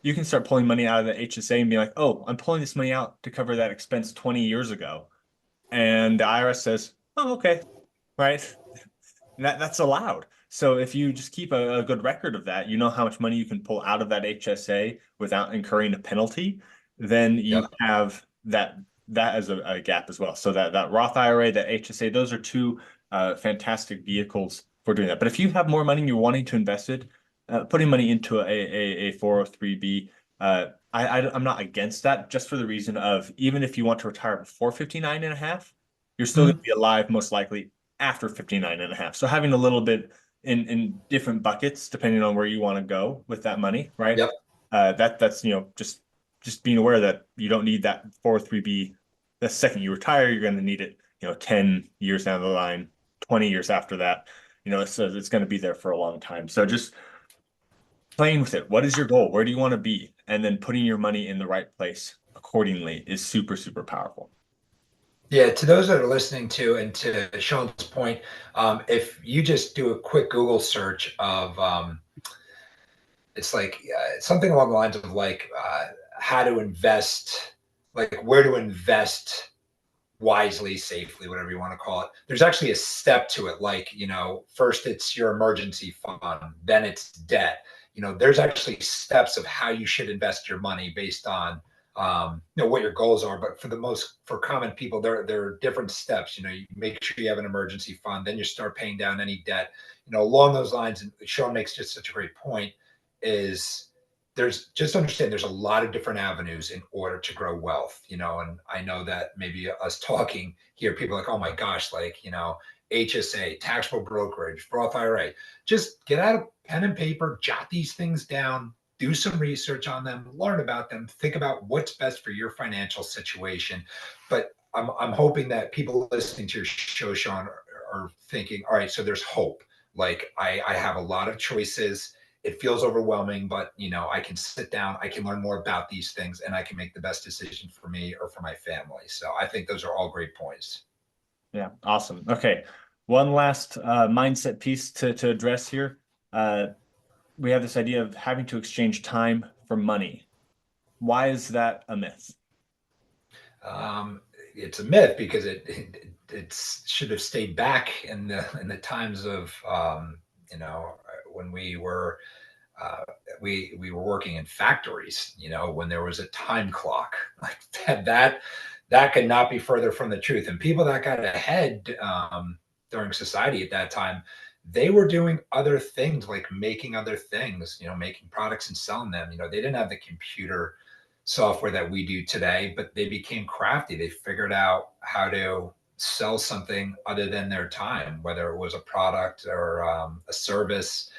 you can start pulling money out of the HSA and be like, oh, I'm pulling this money out to cover that expense 20 years ago. And the IRS says, oh, okay, right? That's allowed. So if you just keep a good record of that, you know how much money you can pull out of that HSA without incurring a penalty, then you Yep. have that as a gap as well. So that Roth IRA, that HSA, those are two fantastic vehicles for doing that. But if you have more money and you're wanting to invest it, putting money into a 403b, I'm not against that, just for the reason of, even if you want to retire before 59 and a half, you're still going to Mhm. be alive most likely after 59 and a half. So having a little bit in different buckets, depending on where you want to go with that money, right? Yep. That's just being aware that you don't need that 403b the second you retire. You're going to need it, 10 years down the line, 20 years after that. It's going to be there for a long time. So just playing with it. What is your goal? Where do you want to be? And then putting your money in the right place accordingly is super, super powerful. Yeah, to those that are listening to, and to Sean's point, if you just do a quick Google search of, it's like something along the lines of like how to invest, like where to invest wisely, safely, whatever you want to call it. There's actually a step to it. Like, first it's your emergency fund, then it's debt. There's actually steps of how you should invest your money based on what your goals are. But for common people, there are different steps. You make sure you have an emergency fund, then you start paying down any debt. Along those lines, and Sean makes just such a great point, is there's just understand there's a lot of different avenues in order to grow wealth, and I know that maybe us talking here, people are like, oh my gosh, like, HSA, taxable brokerage, Roth IRA. Just get out a pen and paper, jot these things down, do some research on them, learn about them, think about what's best for your financial situation. But I'm hoping that people listening to your show, Sean, are thinking, all right, so there's hope. Like I have a lot of choices. It feels overwhelming, but I can sit down, I can learn more about these things, and I can make the best decision for me or for my family. So I think those are all great points. Yeah, awesome. Okay, one last mindset piece to address here. Uh, we have this idea of having to exchange time for money. Why is that a myth? Um, it's a myth because it should have stayed back in the times of when uh, we were working in factories, when there was a time clock. Like that could not be further from the truth. And people that got ahead during society at that time, they were doing other things, like making other things, making products and selling them. They didn't have the computer software that we do today, but they became crafty. They figured out how to sell something other than their time, whether it was a product or a service.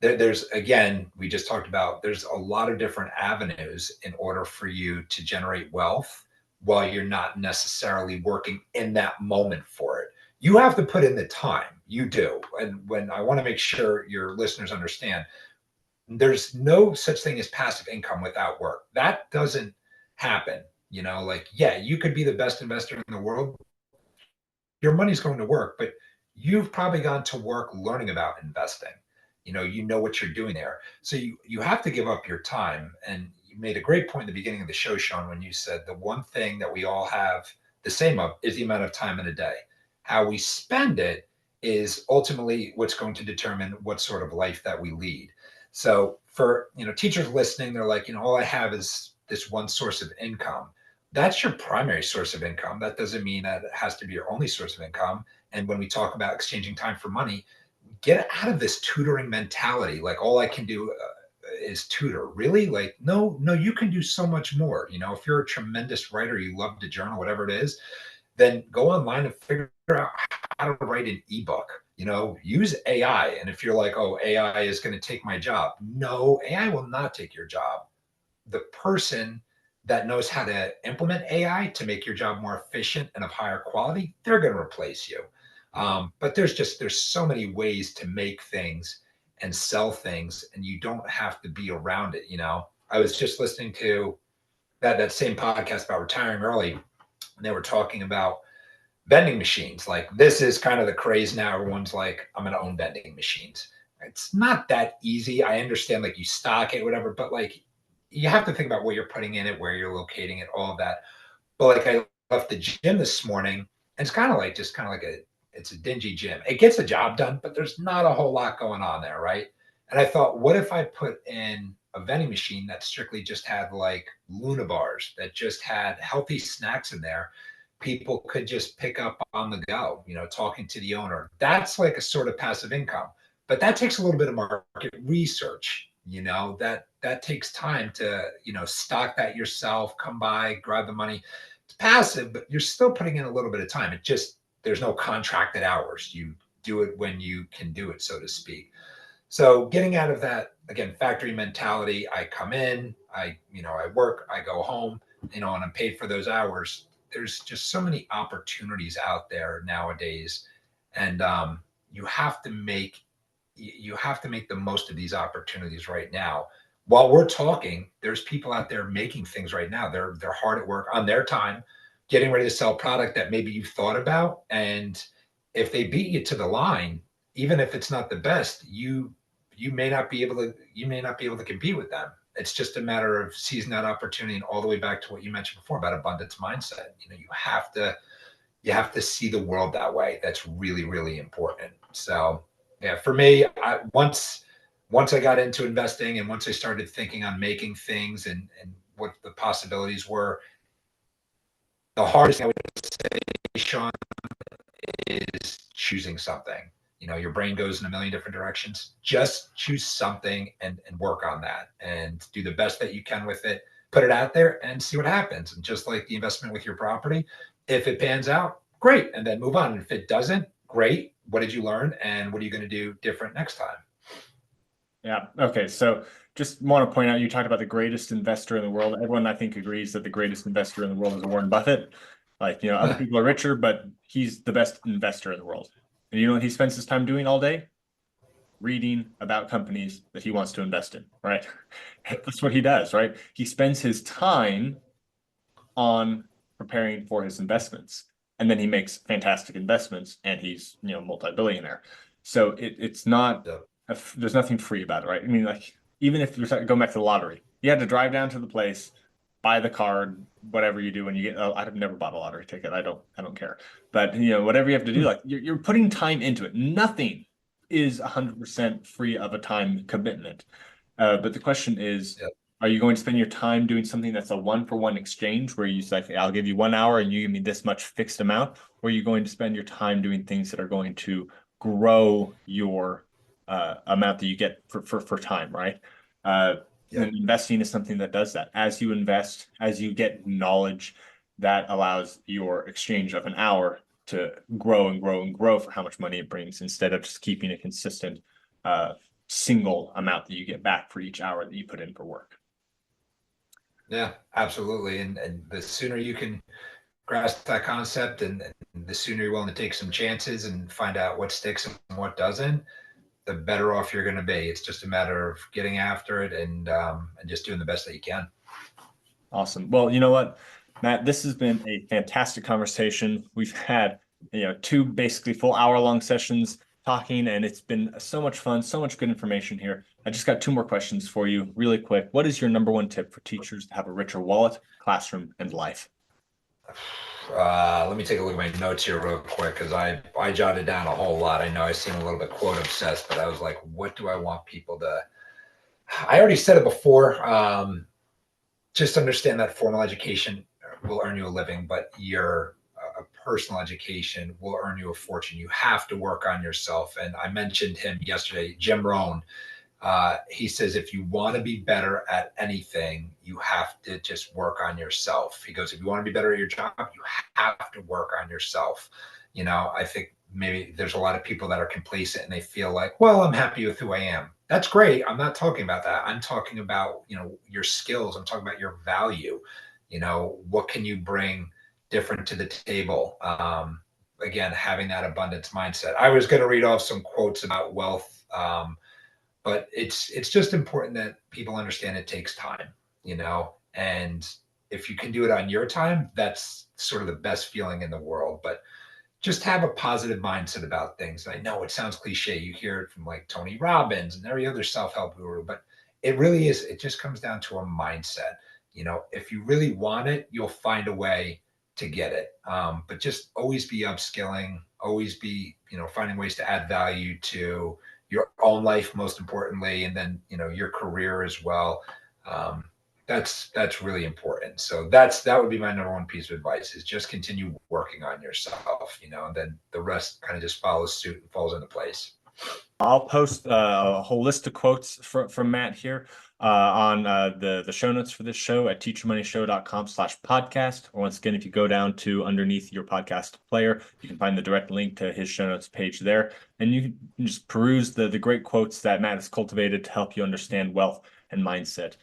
There's, again, we just talked about, there's a lot of different avenues in order for you to generate wealth while you're not necessarily working in that moment for it. You have to put in the time. You do. And when I want to make sure your listeners understand, there's no such thing as passive income without work. That doesn't happen. Like, yeah, you could be the best investor in the world. Your money's going to work, but you've probably gone to work learning about investing. You know what you're doing there. So you have to give up your time. And you made a great point in the beginning of the show, Sean, when you said the one thing that we all have the same of is the amount of time in a day. How we spend it is ultimately what's going to determine what sort of life that we lead. So for teachers listening, they're like, all I have is this one source of income. That's your primary source of income. That doesn't mean that it has to be your only source of income. And when we talk about exchanging time for money, get out of this tutoring mentality. Like, all I can do is tutor. Really? Like, no, you can do so much more. If you're a tremendous writer, you love to journal, whatever it is, then go online and figure out how to write an ebook. Use AI. And if you're like, oh, AI is going to take my job, no, AI will not take your job. The person that knows how to implement AI to make your job more efficient and of higher quality, they're going to replace you. But there's so many ways to make things and sell things, and you don't have to be around it. I was just listening to that same podcast about retiring early, and they were talking about vending machines. Like, this is kind of the craze now. Everyone's like, I'm going to own vending machines. It's not that easy. I understand, like, you stock it, whatever, but like, you have to think about what you're putting in it, where you're locating it, all of that. But like, I left the gym this morning, and it's kind of like, it's a dingy gym. It gets the job done, but there's not a whole lot going on there, right? And I thought, what if I put in a vending machine that strictly just had like Luna bars, that just had healthy snacks in there? People could just pick up on the go, talking to the owner. That's like a sort of passive income, but that takes a little bit of market research. That takes time to, stock that yourself, come by, grab the money. It's passive, but you're still putting in a little bit of time. It just, there's no contracted hours. You do it when you can do it, so to speak. So getting out of that, again, factory mentality, I come in, I work, I go home, and I'm paid for those hours. There's just so many opportunities out there nowadays. And you have to make the most of these opportunities right now. While we're talking, there's people out there making things right now. They're hard at work on their time, getting ready to sell product that maybe you've thought about. And if they beat you to the line, even if it's not the best, you may not be able to compete with them. It's just a matter of seizing that opportunity, and all the way back to what you mentioned before about abundance mindset. You have to see the world that way. That's really, really important. So yeah, for me, once I got into investing, and once I started thinking on making things and what the possibilities were, the hardest thing I would say, Sean, is choosing something. Your brain goes in a million different directions. Just choose something and work on that, and do the best that you can with it. Put it out there and see what happens. And just like the investment with your property, if it pans out, great, and then move on. And if it doesn't, great. What did you learn, and what are you going to do different next time? Yeah. Okay. So just want to point out, you talked about the greatest investor in the world. Everyone, I think, agrees that the greatest investor in the world is Warren Buffett. Like, other people are richer, but he's the best investor in the world. And you know what he spends his time doing all day? Reading about companies that he wants to invest in, right? That's what he does, right? He spends his time on preparing for his investments, and then he makes fantastic investments, and he's, multi-billionaire. So it's not, there's nothing free about it, right? I mean, like, even if you're going back to the lottery, you had to drive down to the place, buy the card, whatever you do when you get, I've never bought a lottery ticket. I don't care. But whatever you have to do, like, you're putting time into it. Nothing is 100% free of a time commitment. But the question is, Yep. are you going to spend your time doing something that's a one-for-one exchange, where you say, I'll give you 1 hour and you give me this much fixed amount? Or are you going to spend your time doing things that are going to grow your amount that you get for time, right? And Yep. investing is something that does that. As you invest, as you get knowledge, that allows your exchange of an hour to grow and grow and grow for how much money it brings instead of just keeping a consistent single amount that you get back for each hour that you put in for work. Yeah, absolutely. And the sooner you can grasp that concept, and the sooner you're willing to take some chances and find out what sticks and what doesn't, the better off you're going to be. It's just a matter of getting after it and just doing the best that you can. Awesome. Well, you know what, Matt, this has been a fantastic conversation. We've had, two basically full hour-long sessions talking, and it's been so much fun, so much good information here. I just got two more questions for you really quick. What is your number one tip for teachers to have a richer wallet, classroom, and life? Let me take a look at my notes here real quick because I jotted down a whole lot. I know I seem a little bit quote obsessed, but I was like, what do I want people to? I already said it before. Just understand that formal education will earn you a living, but your personal education will earn you a fortune. You have to work on yourself. And I mentioned him yesterday, Jim Rohn. He says, if you want to be better at anything, you have to just work on yourself. He goes, if you want to be better at your job, you have to work on yourself. I think maybe there's a lot of people that are complacent and they feel like, well, I'm happy with who I am. That's great. I'm not talking about that. I'm talking about, your skills. I'm talking about your value. What can you bring different to the table? Again, having that abundance mindset. I was going to read off some quotes about wealth. But it's just important that people understand it takes time, and if you can do it on your time, that's sort of the best feeling in the world. But just have a positive mindset about things. I know it sounds cliche. You hear it from like Tony Robbins and every other self-help guru, but it really is. It just comes down to a mindset. If you really want it, you'll find a way to get it. But just always be upskilling, always be, finding ways to add value to your own life, most importantly, and then, your career as well. Um, that's really important. So that would be my number one piece of advice is just continue working on yourself, and then the rest kind of just follows suit and falls into place. I'll post a whole list of quotes from Matt here on the show notes for this show at teachermoneyshow.com/podcast. Or once again, if you go down to underneath your podcast player, you can find the direct link to his show notes page there. And you can just peruse the great quotes that Matt has cultivated to help you understand wealth and mindset,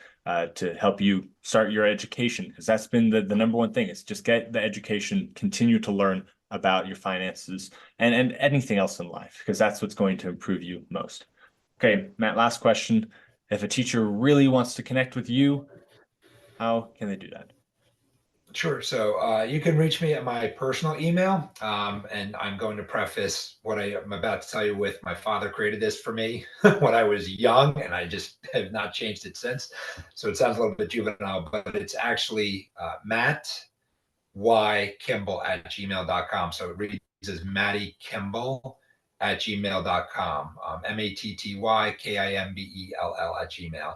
to help you start your education. Because that's been the number one thing is just get the education, continue to learn about your finances and anything else in life, because that's what's going to improve you most. Okay, Matt, last question. If a teacher really wants to connect with you, how can they do that? Sure. So you can reach me at my personal email. And I'm going to preface what I am about to tell you with my father created this for me when I was young, and I just have not changed it since. So it sounds a little bit juvenile, but it's actually Matt Y Kimbell at gmail.com. So it reads as Matty Kimbell at gmail.com. MattyKimbell at gmail.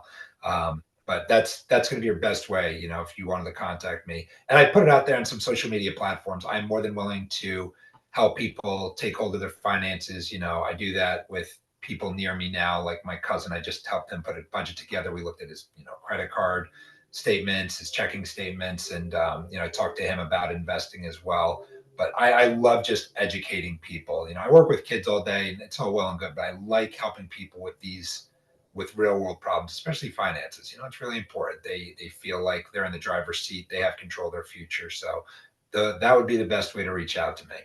But that's going to be your best way, if you wanted to contact me. And I put it out there on some social media platforms. I'm more than willing to help people take hold of their finances. I do that with people near me now, like my cousin. I just helped him put a budget together. We looked at his, credit card statements, his checking statements, and I talked to him about investing as well. But I love just educating people. I work with kids all day, and it's all well and good, but I like helping people with real world problems, especially finances. It's really important. They feel like they're in the driver's seat. They have control of their future. So that would be the best way to reach out to me.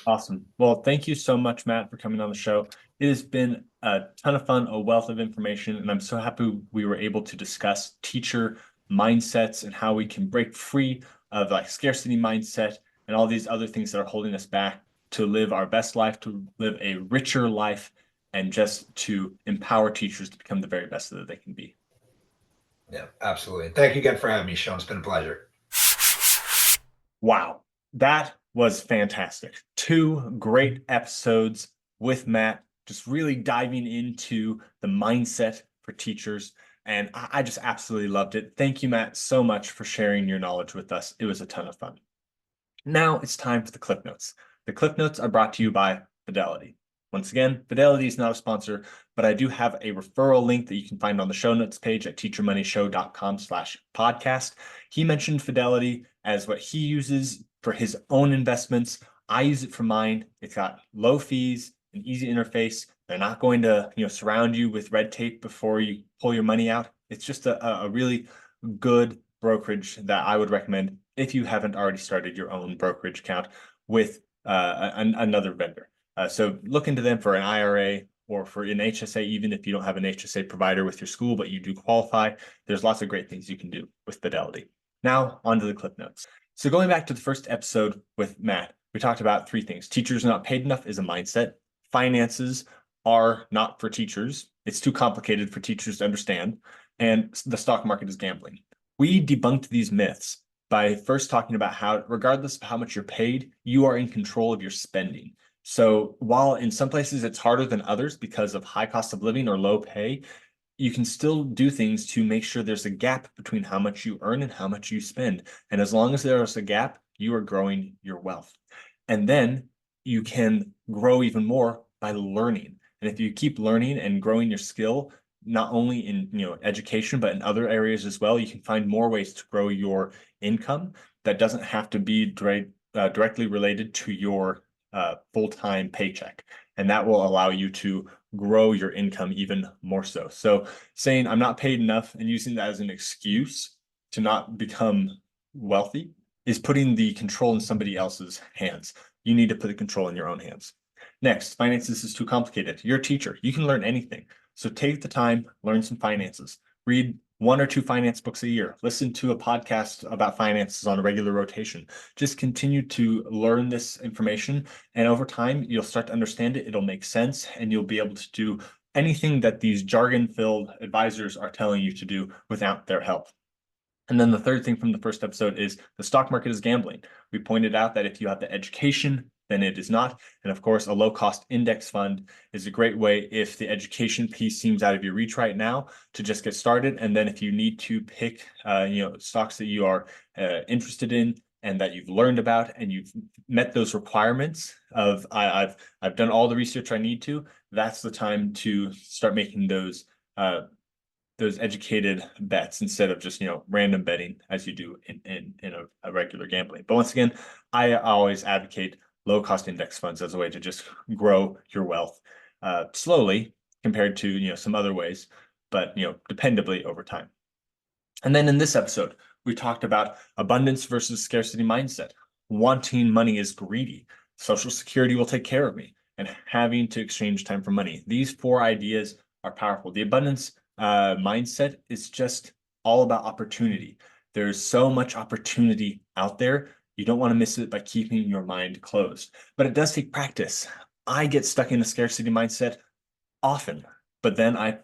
Awesome. Well, thank you so much, Matt, for coming on the show. It has been a ton of fun, a wealth of information, and I'm so happy we were able to discuss teacher mindsets and how we can break free of like scarcity mindset and all these other things that are holding us back to live our best life, to live a richer life, and just to empower teachers to become the very best that they can be. Yeah, absolutely. Thank you again for having me, Sean. It's been a pleasure. Wow, that was fantastic. Two great episodes with Matt, just really diving into the mindset for teachers. And I just absolutely loved it. Thank you, Matt, so much for sharing your knowledge with us. It was a ton of fun. Now it's time for the Cliff Notes. The Cliff Notes are brought to you by Fidelity. Once again, Fidelity is not a sponsor, but I do have a referral link that you can find on the show notes page at teachermoneyshow.com/podcast. He mentioned Fidelity as what he uses for his own investments. I use it for mine. It's got low fees, an easy interface. They're not going to, surround you with red tape before you pull your money out. It's just a really good brokerage that I would recommend if you haven't already started your own brokerage account with another vendor. So look into them for an IRA or for an HSA, even if you don't have an HSA provider with your school, but you do qualify. There's lots of great things you can do with Fidelity. Now, on to the clip notes. So going back to the first episode with Matt, we talked about three things. Teachers not paid enough is a mindset. Finances are not for teachers. It's too complicated for teachers to understand. And the stock market is gambling. We debunked these myths by first talking about how, regardless of how much you're paid, you are in control of your spending. So while in some places it's harder than others because of high cost of living or low pay, you can still do things to make sure there's a gap between how much you earn and how much you spend. And as long as there is a gap, you are growing your wealth. And then you can grow even more by learning. And if you keep learning and growing your skill, not only in education, but in other areas as well, you can find more ways to grow your income that doesn't have to be directly related to your full-time paycheck. And that will allow you to grow your income even more so. So saying I'm not paid enough and using that as an excuse to not become wealthy is putting the control in somebody else's hands. You need to put the control in your own hands. Next, finances is too complicated. You're a teacher. You can learn anything. So take the time, learn some finances. Read 1 or 2 finance books a year. Listen to a podcast about finances on a regular rotation. Just continue to learn this information. And over time, you'll start to understand it. It'll make sense. And you'll be able to do anything that these jargon-filled advisors are telling you to do without their help. And then the third thing from the first episode is the stock market is gambling. We pointed out that if you have the education, then it is not. And of course, a low-cost index fund is a great way if the education piece seems out of your reach right now to just get started. And then if you need to pick, stocks that you are interested in and that you've learned about and you've met those requirements of I've done all the research I need to, that's the time to start making those educated bets instead of just random betting as you do in a regular gambling. But once again, I always advocate low cost index funds as a way to just grow your wealth slowly compared to some other ways, but dependably over time. And then in this episode, we talked about abundance versus scarcity mindset. Wanting money is greedy. Social Security will take care of me, and having to exchange time for money. These 4 ideas are powerful. The abundance mindset is just all about opportunity. There's so much opportunity out there. You don't want to miss it by keeping your mind closed. But it does take practice. I get stuck in a scarcity mindset often, but then I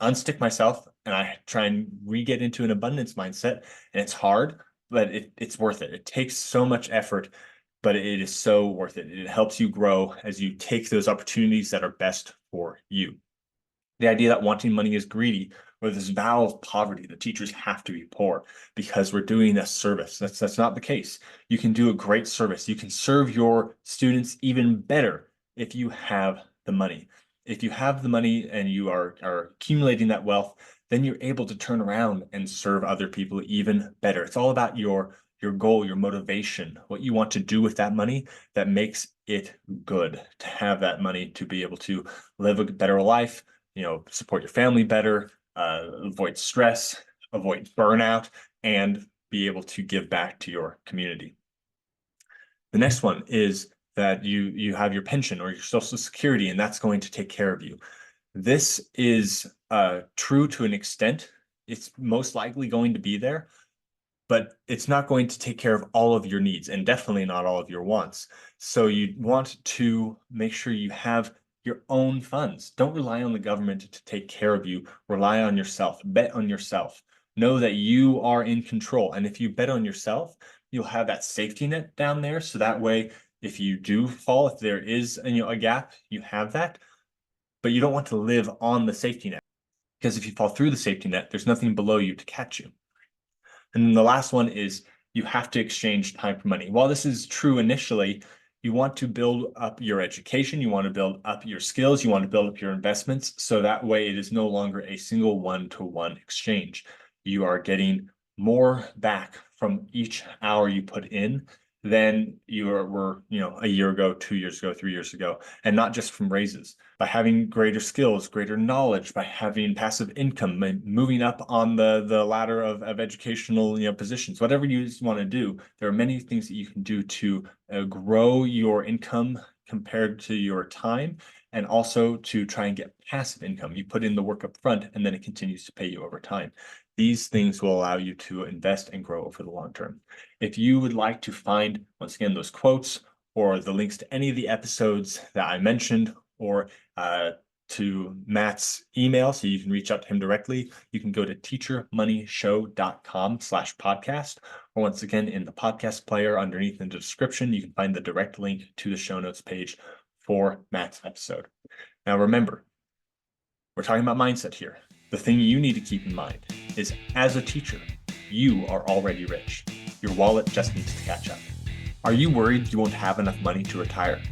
unstick myself and I try and re-get into an abundance mindset. And it's hard, but it's worth it. It takes so much effort, but it is so worth it. It helps you grow as you take those opportunities that are best for you. The idea that wanting money is greedy, or this vow of poverty, the teachers have to be poor because we're doing a service. That's not the case. You can do a great service. You can serve your students even better if you have the money. If you have the money and you are accumulating that wealth, then you're able to turn around and serve other people even better. It's all about your goal, your motivation, what you want to do with that money that makes it good to have that money to be able to live a better life, support your family better, avoid stress, avoid burnout, and be able to give back to your community. The next one is that you have your pension or your Social Security, and that's going to take care of you. This is true to an extent. It's most likely going to be there, but it's not going to take care of all of your needs and definitely not all of your wants. So you want to make sure you have your own funds. Don't rely on the government to take care of you. Rely on yourself. Bet on yourself. Know that you are in control. And if you bet on yourself, you'll have that safety net down there. So that way, if you do fall, if there is a gap, you have that. But you don't want to live on the safety net, because if you fall through the safety net, there's nothing below you to catch you. And then the last one is you have to exchange time for money. While this is true initially, You want to build up your education, you want to build up your skills, you want to build up your investments, so that way it is no longer a single one-to-one exchange. You are getting more back from each hour you put in than you were, a year ago, 2 years ago, 3 years ago, and not just from raises. By having greater skills, greater knowledge, by having passive income, by moving up on the ladder of educational, positions, whatever you want to do, there are many things that you can do to grow your income compared to your time, and also to try and get passive income. You put in the work up front and then it continues to pay you over time. These things will allow you to invest and grow over the long term. If you would like to find, once again, those quotes or the links to any of the episodes that I mentioned, or to Matt's email, so you can reach out to him directly, you can go to teachermoneyshow.com/podcast. Or once again, in the podcast player underneath in the description, you can find the direct link to the show notes page for Matt's episode. Now, remember, we're talking about mindset here. The thing you need to keep in mind is, as a teacher, you are already rich. Your wallet just needs to catch up. Are you worried you won't have enough money to retire?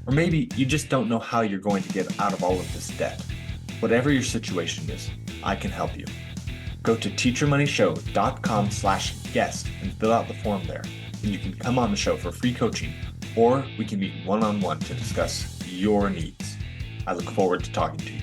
Or maybe you just don't know how you're going to get out of all of this debt. Whatever your situation is, I can help you. Go to teachermoneyshow.com/guest and fill out the form there. And you can come on the show for free coaching, or we can meet one-on-one to discuss your needs. I look forward to talking to you.